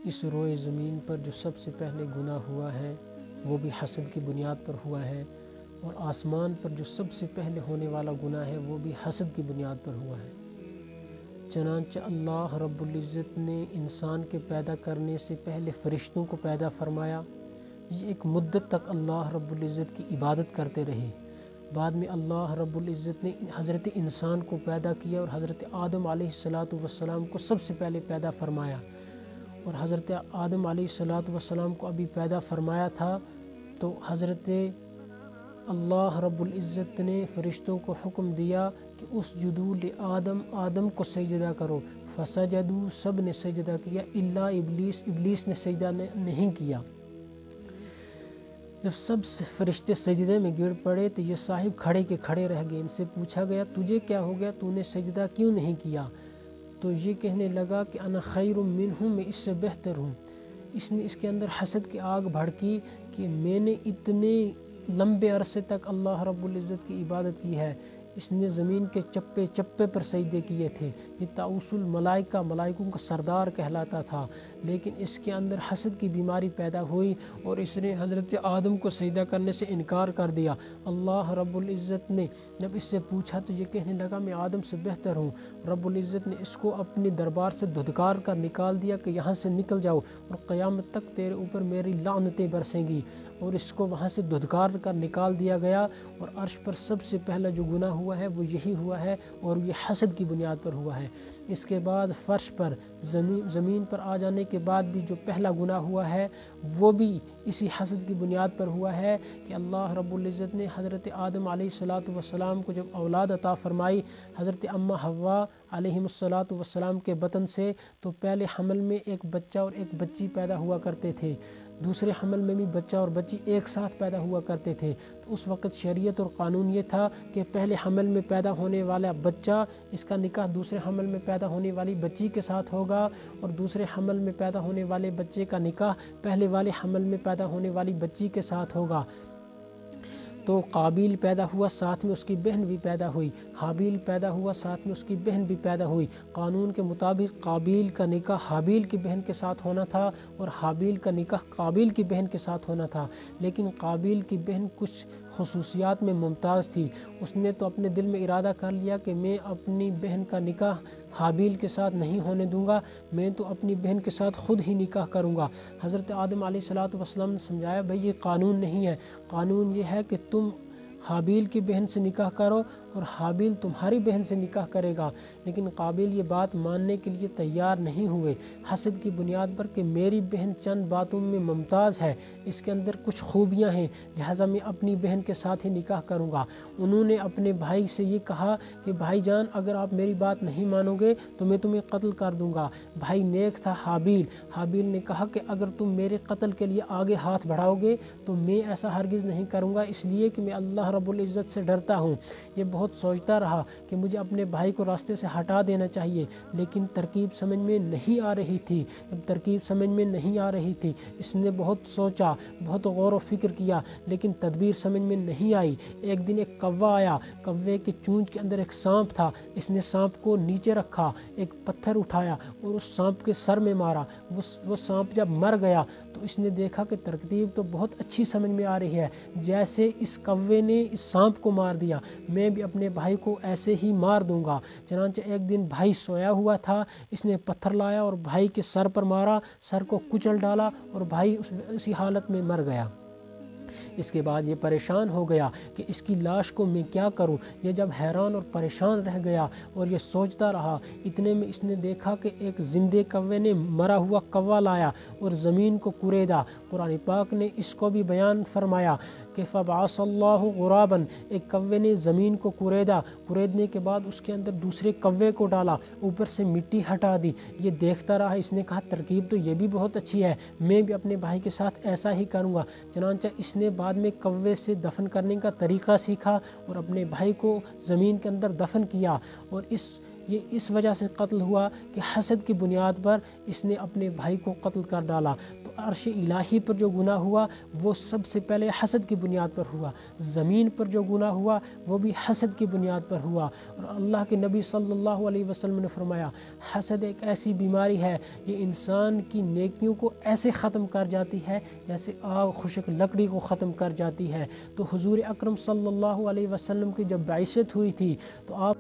اس روئے زمین پر جو سب سے پہلے گناہ ہوا ہے وہ بھی حسد کی بنیاد پر ہوا ہے، اور آسمان پر جو سب سے پہلے ہونے والا گناہ ہے وہ بھی حسد کی بنیاد پر ہوا ہے۔ چنانچہ اللہ رب العزت نے انسان کے پیدا کرنے سے پہلے فرشتوں کو پیدا فرمایا۔ یہ ایک مدت تک اللہ رب العزت کی عبادت کرتے رہے۔ بعد میں اللہ رب العزت نے حضرت انسان کو پیدا کیا اور حضرت آدم علیہ السلام کو سب سے پہلے پیدا فرمایا، اور حضرت آدم علیہ السلام کو ابھی پیدا فرمایا تھا تو حضرت اللہ رب العزت نے فرشتوں کو حکم دیا کہ اسجدوا لآدم، آدم کو سجدہ کرو، فسجدوا، سب نے سجدہ کیا الا ابلیس، ابلیس نے سجدہ نہیں کیا۔ جب سب فرشتے سجدے میں گر پڑے تو یہ صاحب کھڑے کے کھڑے رہ گئے۔ ان سے پوچھا گیا تجھے کیا ہو گیا، تو نے سجدہ کیوں نہیں کیا؟ تو یہ کہنے لگا کہ انا خیر منہ، میں اس سے بہتر ہوں۔ اس کے اندر حسد کی آگ بھڑکی کہ میں نے اتنے لمبے عرصے تک اللہ رب العزت کی عبادت کی ہے، اس نے زمین کے چپے چپے پر سجدے کیے تھے، یہ طاؤس الملائکہ، ملائکوں کا سردار کہلاتا تھا، لیکن اس کے اندر حسد کی بیماری پیدا ہوئی اور اس نے حضرت آدم کو سجدہ کرنے سے انکار کر دیا۔ اللہ رب العزت نے جب اس سے پوچھا تو یہ کہنے لگا میں آدم سے بہتر ہوں۔ رب العزت نے اس کو اپنے دربار سے دھتکار کر نکال دیا کہ یہاں سے نکل جاؤ اور قیامت تک تیرے اوپر میری لعنتیں برسیں گی، اور اس کو وہاں سے دھتکار کر نکال دیا گیا۔ اور عرش پر سب سے پہلا جو گناہ ہوا ہے وہ یہی ہوا ہے، اور یہ حسد کی بنیاد پر ہوا ہے۔ اس کے بعد فرش پر زمین پر آ جانے کے بعد بھی جو پہلا گناہ ہوا ہے وہ بھی اسی حسد کی بنیاد پر ہوا ہے کہ اللہ رب العزت نے حضرت آدم علیہ السلام کو جب اولاد عطا فرمائی حضرت اماں حوا علیہ السلام کے بطن سے، تو پہلے حمل میں ایک بچہ اور ایک بچی پیدا ہوا کرتے تھے، دوسرے حمل میں بھی بچہ اور بچی ایک ساتھ پیدا ہوا کرتے تھے۔ تو اس وقت شریعت اور قانون یہ تھا کہ پہلے حمل میں پیدا ہونے والا بچہ، اس کا نکاح دوسرے حمل میں پیدا ہونے والی بچی کے ساتھ ہوگا، اور دوسرے حمل میں پیدا ہونے والے بچے کا نکاح پہلے والے حمل میں پیدا ہونے والی بچی کے ساتھ ہوگا۔ تو قابیل پیدا ہوا، ساتھ میں اس کی بہن بھی پیدا ہوئی، حابیل پیدا ہوا، ساتھ میں اس کی بہن بھی پیدا ہوئی۔ قانون کے مطابق قابیل کا نکاح حابیل کی بہن کے ساتھ ہونا تھا اور حابیل کا نکاح قابیل کی بہن کے ساتھ ہونا تھا، لیکن قابیل کی بہن کچھ خصوصیات میں ممتاز تھی۔ اس نے تو اپنے دل میں ارادہ کر لیا کہ میں اپنی بہن کا نکاح حابیل کے ساتھ نہیں ہونے دوں گا، میں تو اپنی بہن کے ساتھ خود ہی نکاح کروں گا۔ حضرت آدم علیہ السلام نے سمجھایا بھائی یہ قانون نہیں ہے، قانون یہ ہے کہ تم حابیل کی بہن سے نکاح کرو اور حابیل تمہاری بہن سے نکاح کرے گا، لیکن قابیل یہ بات ماننے کے لیے تیار نہیں ہوئے، حسد کی بنیاد پر کہ میری بہن چند باتوں میں ممتاز ہے، اس کے اندر کچھ خوبیاں ہیں، لہٰذا میں اپنی بہن کے ساتھ ہی نکاح کروں گا۔ انہوں نے اپنے بھائی سے یہ کہا کہ بھائی جان اگر آپ میری بات نہیں مانو گے تو میں تمہیں قتل کر دوں گا۔ بھائی نیک تھا حابیل، حابیل نے کہا کہ اگر تم میرے قتل کے لیے آگے ہاتھ بڑھاؤ گے تو میں ایسا ہرگز نہیں کروں گا، اس لیے کہ میں اللہ رب العزت سے ڈرتا ہوں۔ یہ بہت سوچتا رہا کہ مجھے اپنے بھائی کو راستے سے ہٹا دینا چاہیے، لیکن ترکیب سمجھ میں نہیں آ رہی تھی۔ جب ترکیب سمجھ میں نہیں آ رہی تھی اس نے بہت سوچا، بہت غور و فکر کیا، لیکن تدبیر سمجھ میں نہیں آئی۔ ایک دن ایک کوا آیا، کوے کی چونچ کے اندر ایک سانپ تھا، اس نے سانپ کو نیچے رکھا، ایک پتھر اٹھایا اور اس سانپ کے سر میں مارا۔ وہ سانپ جب مر گیا تو اس نے دیکھا کہ ترکیب تو بہت اچھی سمجھ میں آ رہی ہے، جیسے اس کوے نے اس سانپ کو مار دیا میں بھی اپنے بھائی کو ایسے ہی مار دوں گا۔ چنانچہ ایک دن بھائی سویا ہوا تھا، اس نے پتھر لایا اور بھائی کے سر پر مارا، سر کو کچل ڈالا اور بھائی اسی حالت میں مر گیا۔ اس کے بعد یہ پریشان ہو گیا کہ اس کی لاش کو میں کیا کروں۔ یہ جب حیران اور پریشان رہ گیا اور یہ سوچتا رہا، اتنے میں اس نے دیکھا کہ ایک زندے کوے نے مرا ہوا کوا لایا اور زمین کو کوریدا۔ قرآن پاک نے اس کو بھی بیان فرمایا کہ فَبَعَثَ اللَّهُ غُرَابًا، ایک کوے نے زمین کو کوریدا، کوریدنے کے بعد اس کے اندر دوسرے کوے کو ڈالا، اوپر سے مٹی ہٹا دی۔ یہ دیکھتا رہا، اس نے کہا ترکیب تو یہ بھی بہت اچھی ہے، میں بھی اپنے بھائی کے ساتھ ایسا ہی کروں گا۔ چنانچہ اس نے بعد میں کوے سے دفن کرنے کا طریقہ سیکھا اور اپنے بھائی کو زمین کے اندر دفن کیا، اور یہ اس وجہ سے قتل ہوا کہ حسد کی بنیاد پر اس نے اپنے بھائی کو قتل کر ڈالا۔ تو عرش الہی پر جو گناہ ہوا وہ سب سے پہلے حسد کی بنیاد پر ہوا، زمین پر جو گناہ ہوا وہ بھی حسد کی بنیاد پر ہوا۔ اور اللہ کے نبی صلی اللہ علیہ وسلم نے فرمایا حسد ایک ایسی بیماری ہے، یہ انسان کی نیکیوں کو ایسے ختم کر جاتی ہے جیسے آگ خشک لکڑی کو ختم کر جاتی ہے۔ تو حضور اکرم صلی اللہ علیہ وسلم کی جب بعثت ہوئی تھی تو آپ